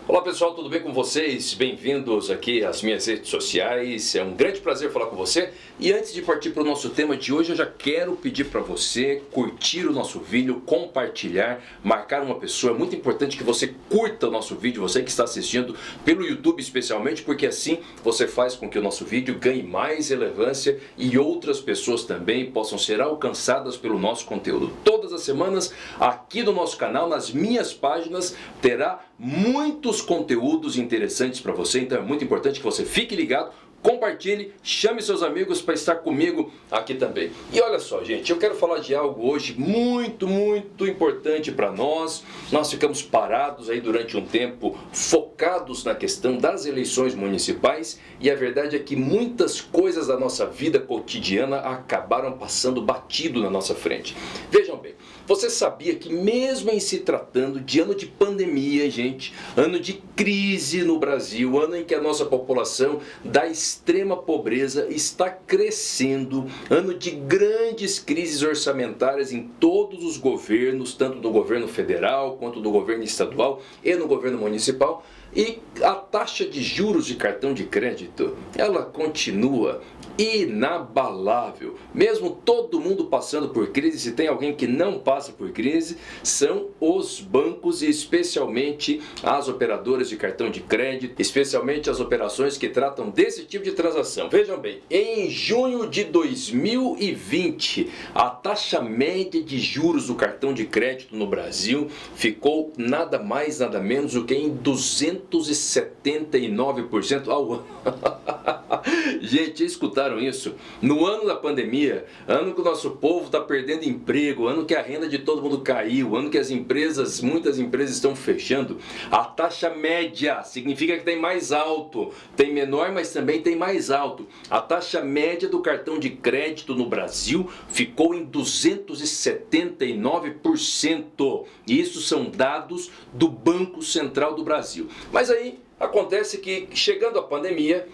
Olá pessoal, tudo bem com vocês? Bem-vindos aqui às minhas redes sociais. É um grande prazer falar com você. E antes de partir para o nosso tema de hoje, eu já quero pedir para você curtir o nosso vídeo, compartilhar, marcar uma pessoa. É muito importante que você curta o nosso vídeo, você que está assistindo pelo YouTube especialmente, porque assim você faz com que o nosso vídeo ganhe mais relevância e outras pessoas também possam ser alcançadas pelo nosso conteúdo. Todas as semanas, aqui no nosso canal, nas minhas páginas, terá muitos conteúdos interessantes para você, então é muito importante que você fique ligado, compartilhe, chame seus amigos para estar comigo aqui também. E olha só, gente, eu quero falar de algo hoje muito importante para nós. Nós ficamos parados aí durante um tempo, focados na questão das eleições municipais, e a verdade é que muitas coisas da nossa vida cotidiana acabaram passando batido na nossa frente. Vejam bem, você sabia que mesmo em se tratando de ano de pandemia, gente, ano de crise no Brasil, ano em que a nossa população da extrema pobreza está crescendo, ano de grandes crises orçamentárias em todos os governos, tanto do governo federal quanto do governo estadual e no governo municipal, e a taxa de juros de cartão de crédito, ela continua inabalável. Mesmo todo mundo passando por crise, se tem alguém que não passa por crise, são os bancos e especialmente as operadoras de cartão de crédito, especialmente as operações que tratam desse tipo de transação. Vejam bem, em junho de 2020, a taxa média de juros do cartão de crédito no Brasil ficou nada mais, nada menos do que em 279% ao ano. Gente, escutaram isso? No ano da pandemia, ano que o nosso povo está perdendo emprego, ano que a renda de todo mundo caiu, ano que muitas empresas estão fechando, a taxa média significa que tem mais alto, tem menor, mas também tem mais alto. A taxa média do cartão de crédito no Brasil ficou em 279%. E isso são dados do Banco Central do Brasil. Mas aí acontece que, chegando a pandemia,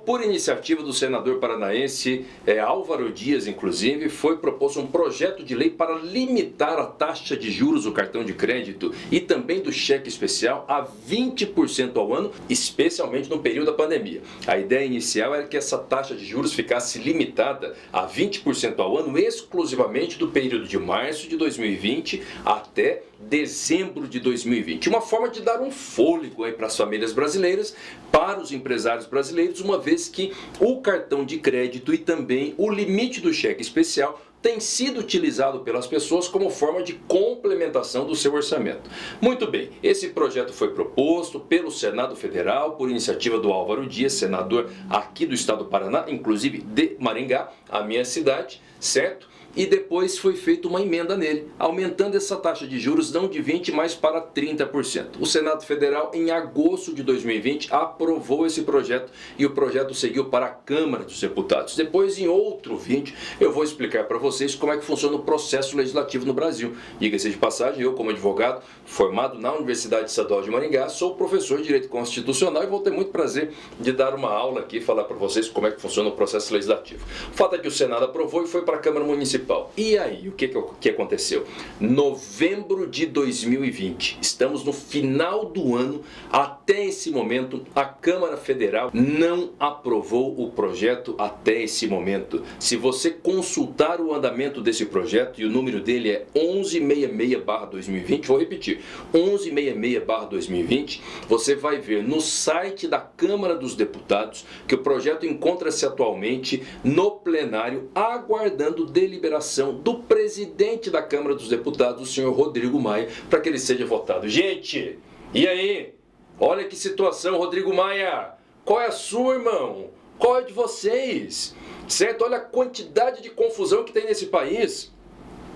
por iniciativa do senador paranaense Álvaro Dias, inclusive, foi proposto um projeto de lei para limitar a taxa de juros do cartão de crédito e também do cheque especial a 20% ao ano, especialmente no período da pandemia. A ideia inicial era que essa taxa de juros ficasse limitada a 20% ao ano, exclusivamente do período de março de 2020 até dezembro de 2020. Uma forma de dar um fôlego aí para as famílias brasileiras, para os empresários brasileiros, uma vez que o cartão de crédito e também o limite do cheque especial tem sido utilizado pelas pessoas como forma de complementação do seu orçamento. Muito bem, esse projeto foi proposto pelo Senado Federal, por iniciativa do Álvaro Dias, senador aqui do estado do Paraná, inclusive de Maringá, a minha cidade, certo? E depois foi feita uma emenda nele, aumentando essa taxa de juros não de 20%, mas para 30%. O Senado Federal, em agosto de 2020, aprovou esse projeto e o projeto seguiu para a Câmara dos Deputados. Depois, em outro vídeo, eu vou explicar para vocês como é que funciona o processo legislativo no Brasil. Diga-se de passagem, eu como advogado, formado na Universidade Estadual de Maringá, sou professor de Direito Constitucional e vou ter muito prazer de dar uma aula aqui e falar para vocês como é que funciona o processo legislativo. O fato é que o Senado aprovou e foi para a Câmara Municipal. E aí, o que aconteceu? Novembro de 2020, estamos no final do ano, até esse momento a Câmara Federal não aprovou o projeto até esse momento. Se você consultar o andamento desse projeto, e o número dele é 1166/2020, vou repetir, 1166/2020, você vai ver no site da Câmara dos Deputados que o projeto encontra-se atualmente no plenário, aguardando deliberação do presidente da Câmara dos Deputados, o senhor Rodrigo Maia, para que ele seja votado. Gente, e aí? Olha que situação, Rodrigo Maia. Qual é a sua, irmão? Qual é de vocês? Certo? Olha a quantidade de confusão que tem nesse país.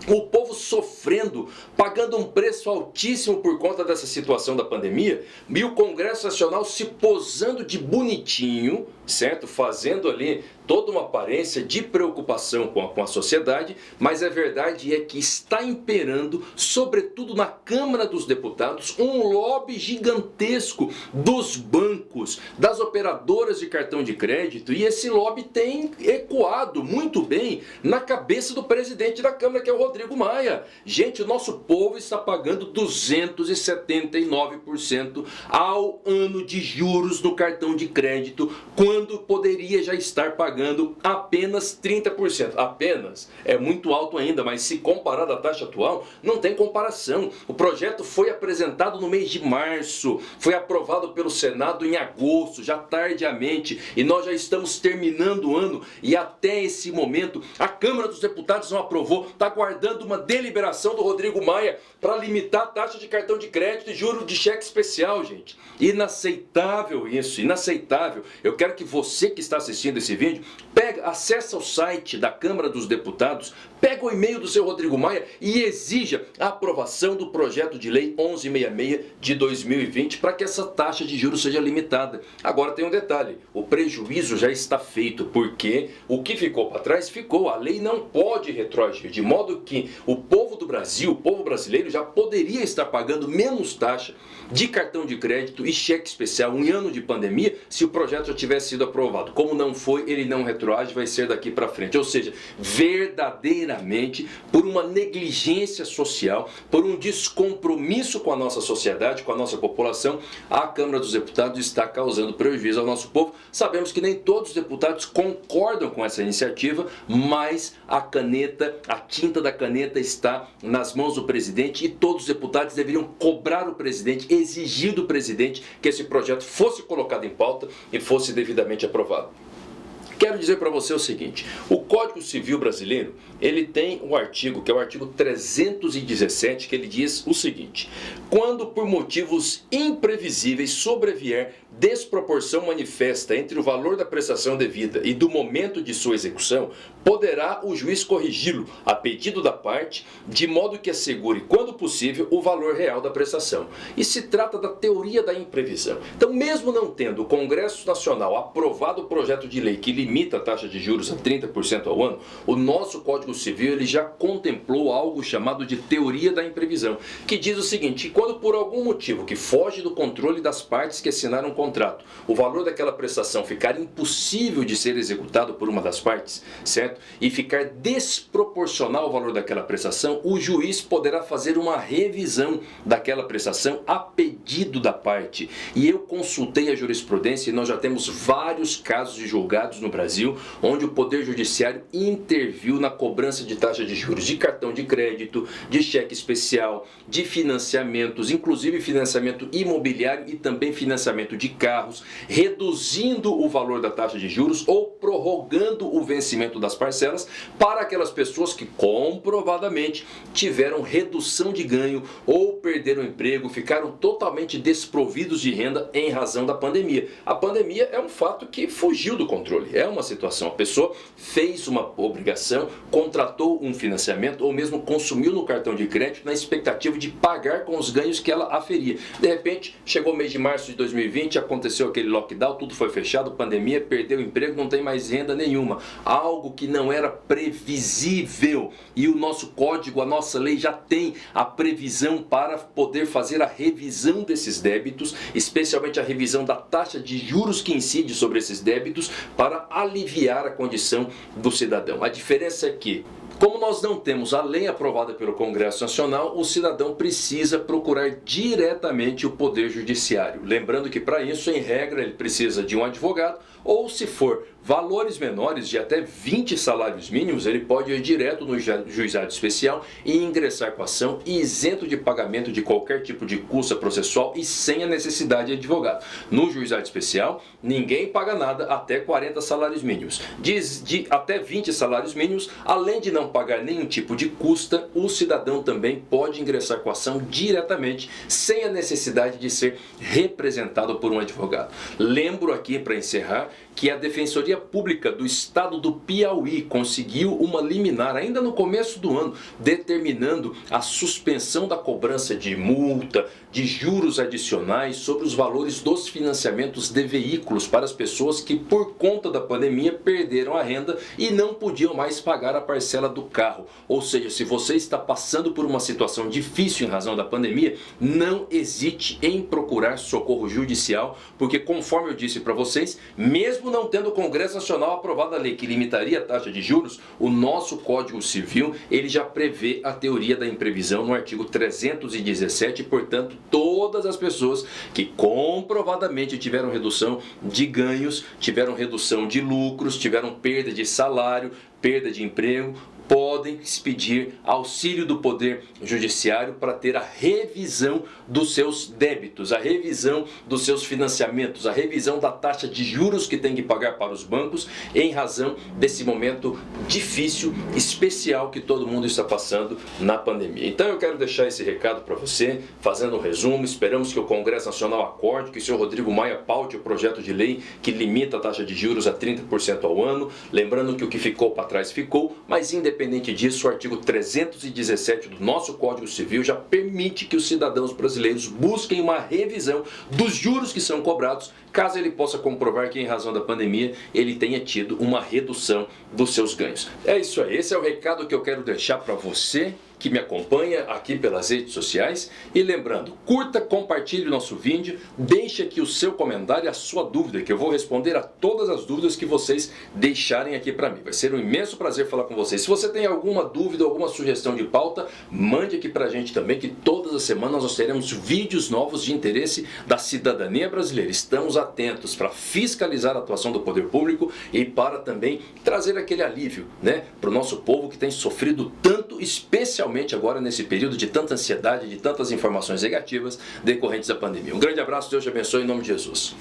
O povo sofrendo, pagando um preço altíssimo por conta dessa situação da pandemia, e o Congresso Nacional se posando de bonitinho, certo? Fazendo ali toda uma aparência de preocupação com a sociedade, mas a verdade é que está imperando, sobretudo na Câmara dos Deputados, um lobby gigantesco dos bancos, das operadoras de cartão de crédito, e esse lobby tem ecoado muito bem na cabeça do presidente da Câmara, que é o Rodrigo Maia. Gente, o nosso povo está pagando 279% ao ano de juros no cartão de crédito, quando poderia já estar pagando apenas 30%. Apenas é muito alto ainda, mas se comparar da taxa atual, não tem comparação. O projeto foi apresentado no mês de março, foi aprovado pelo Senado em agosto, já tardiamente, e nós já estamos terminando o ano, e até esse momento a Câmara dos Deputados não aprovou, está aguardando uma deliberação do Rodrigo Maia para limitar a taxa de cartão de crédito e juro de cheque especial, gente. Inaceitável isso, inaceitável. Eu quero que você que está assistindo esse vídeo, acessa o site da Câmara dos Deputados, pega o e-mail do seu Rodrigo Maia e exija a aprovação do projeto de lei 1166 de 2020 para que essa taxa de juros seja limitada. Agora tem um detalhe, o prejuízo já está feito, porque o que ficou para trás ficou, a lei não pode retroagir, de modo que o povo do Brasil, o povo brasileiro já poderia estar pagando menos taxa de cartão de crédito e cheque especial em ano de pandemia se o projeto já tivesse sido aprovado. Como não foi, ele não retroage, vai ser daqui para frente. Ou seja, verdadeiramente, por uma negligência social, por um descompromisso com a nossa sociedade, com a nossa população, a Câmara dos Deputados está causando prejuízo ao nosso povo. Sabemos que nem todos os deputados concordam com essa iniciativa, mas a caneta, a tinta da caneta está nas mãos do presidente e todos os deputados deveriam cobrar o presidente, exigir do presidente que esse projeto fosse colocado em pauta e fosse devidamente aprovado. Quero dizer para você o seguinte, o Código Civil brasileiro, ele tem um artigo, que é o artigo 317, que ele diz o seguinte: quando por motivos imprevisíveis sobrevier desproporção manifesta entre o valor da prestação devida e do momento de sua execução, poderá o juiz corrigi-lo a pedido da parte, de modo que assegure, quando possível, o valor real da prestação. E se trata da teoria da imprevisão. Então, mesmo não tendo o Congresso Nacional aprovado o projeto de lei que limita a taxa de juros a 30% ao ano, o nosso Código Civil ele já contemplou algo chamado de teoria da imprevisão, que diz o seguinte: quando por algum motivo que foge do controle das partes que assinaram o contrato, o valor daquela prestação ficar impossível de ser executado por uma das partes, certo? E ficar desproporcional ao valor daquela prestação, o juiz poderá fazer uma revisão daquela prestação a pedido da parte. E eu consultei a jurisprudência e nós já temos vários casos de julgados no Brasil, onde o Poder Judiciário interviu na cobrança de taxa de juros de cartão de crédito, de cheque especial, de financiamentos, inclusive financiamento imobiliário e também financiamento de carros, reduzindo o valor da taxa de juros ou prorrogando o vencimento das parcelas para aquelas pessoas que comprovadamente tiveram redução de ganho ou perderam o emprego, ficaram totalmente desprovidos de renda em razão da pandemia. A pandemia é um fato que fugiu do controle, é uma situação, a pessoa fez uma obrigação, contratou um financiamento ou mesmo consumiu no cartão de crédito na expectativa de pagar com os ganhos que ela aferia. De repente, chegou o mês de março de 2020, aconteceu aquele lockdown, tudo foi fechado, pandemia, perdeu o emprego, não tem mais renda nenhuma. Algo que não era previsível. E o nosso código, a nossa lei já tem a previsão para poder fazer a revisão desses débitos, especialmente a revisão da taxa de juros que incide sobre esses débitos, para aliviar a condição do cidadão. A diferença é que, como nós não temos a lei aprovada pelo Congresso Nacional, o cidadão precisa procurar diretamente o Poder Judiciário. Lembrando que para isso, em regra, ele precisa de um advogado ou, se for valores menores de até 20 salários mínimos, ele pode ir direto no juizado especial e ingressar com a ação isento de pagamento de qualquer tipo de custa processual e sem a necessidade de advogado. No juizado especial, ninguém paga nada até 40 salários mínimos. De até 20 salários mínimos, além de não pagar nenhum tipo de custa, o cidadão também pode ingressar com a ação diretamente, sem a necessidade de ser representado por um advogado. Lembro aqui, para encerrar, que a Defensoria Pública do Estado do Piauí conseguiu uma liminar ainda no começo do ano, determinando a suspensão da cobrança de multa, de juros adicionais sobre os valores dos financiamentos de veículos para as pessoas que, por conta da pandemia, perderam a renda e não podiam mais pagar a parcela do carro. Ou seja, se você está passando por uma situação difícil em razão da pandemia, não hesite em procurar socorro judicial, porque, conforme eu disse para vocês, mesmo não tendo o Congresso Nacional aprovado a lei que limitaria a taxa de juros, o nosso Código Civil ele já prevê a teoria da imprevisão no artigo 317, e, portanto, todas as pessoas que comprovadamente tiveram redução de ganhos, tiveram redução de lucros, tiveram perda de salário, perda de emprego, podem pedir auxílio do Poder Judiciário para ter a revisão dos seus débitos, a revisão dos seus financiamentos, a revisão da taxa de juros que tem que pagar para os bancos em razão desse momento difícil, especial que todo mundo está passando na pandemia. Então eu quero deixar esse recado para você, fazendo um resumo. Esperamos que o Congresso Nacional acorde, que o senhor Rodrigo Maia paute o projeto de lei que limita a taxa de juros a 30% ao ano. Lembrando que o que ficou para trás ficou, mas independente disso, o artigo 317 do nosso Código Civil já permite que os cidadãos brasileiros busquem uma revisão dos juros que são cobrados, caso ele possa comprovar que, em razão da pandemia, ele tenha tido uma redução dos seus ganhos. É isso aí, esse é o recado que eu quero deixar para você que me acompanha aqui pelas redes sociais. E lembrando, curta, compartilhe o nosso vídeo, deixe aqui o seu comentário e a sua dúvida, que eu vou responder a todas as dúvidas que vocês deixarem aqui para mim. Vai ser um imenso prazer falar com vocês. Se você tem alguma dúvida, alguma sugestão de pauta, mande aqui para a gente também, que todas as semanas nós teremos vídeos novos de interesse da cidadania brasileira. Estamos atentos para fiscalizar a atuação do poder público e para também trazer aquele alívio, né, para o nosso povo que tem sofrido tanto, especialmente agora nesse período de tanta ansiedade, de tantas informações negativas decorrentes da pandemia. Um grande abraço, Deus te abençoe em nome de Jesus.